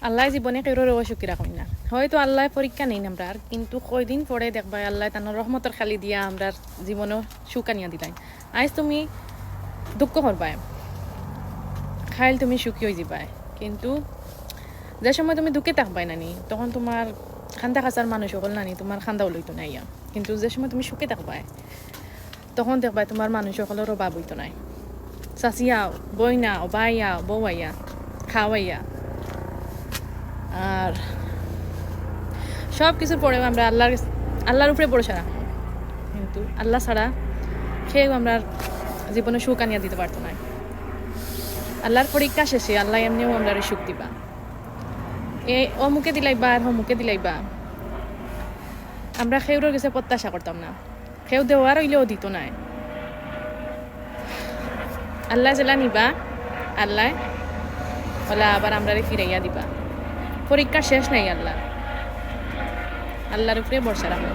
আল্লাহ জীবনে কেউরেও সুখী রাখুন না। হয়তো আল্লাহ পরীক্ষা নেই আমরা, কিন্তু কয়দিন পরে দেখবা আল্লাহ তার রহমতের খালি দিয়া আমরা জীবনও সুখ আনিয়া দিলাই। আজ তুমি দুঃখ করবাই, খাইল তুমি সুখী হয়ে যাবাই, কিন্তু যে সময় তুমি দুঃখে থাকবাই নানি তখন তোমার খান্দা খাসার মানুষ সকল নানি তোমার খান্দাও লইতো না ইয়া। কিন্তু যে সময় তুমি সুখে থাকবাই তখন দেখবাই তোমার মানুষ সকলের অভাব হইতো নাই। চাচিয়াও, বইনাও, বাইয়াও, বউয়াইয়া, খাওয়াইয়া। আর সব কিছুর পরেও আমরা আল্লাহর উপরে ভরসা রাখবো, কিন্তু আল্লাহ ছাড়া কেউ আমরা জীবনে সুখ আনিয়া দিতে পারতো না। আল্লাহর পরীক্ষা শেষে আল্লাহ এমনিও আমরা সুখ দিবা, ও মুখে দিলাইবা আর মুখে দিলাইবা আমরা কেউর কাছে প্রত্যাশা করতাম না। কেউ দেওয়ার হইলেও দিত না। আল্লাহ জেলা নিবা, আল্লাহ ওলা আবার আমরা ফিরাইয়া দিবা। পরীক্ষা শেষ নাই আল্লাহর উপরে ভরসা রাখবো।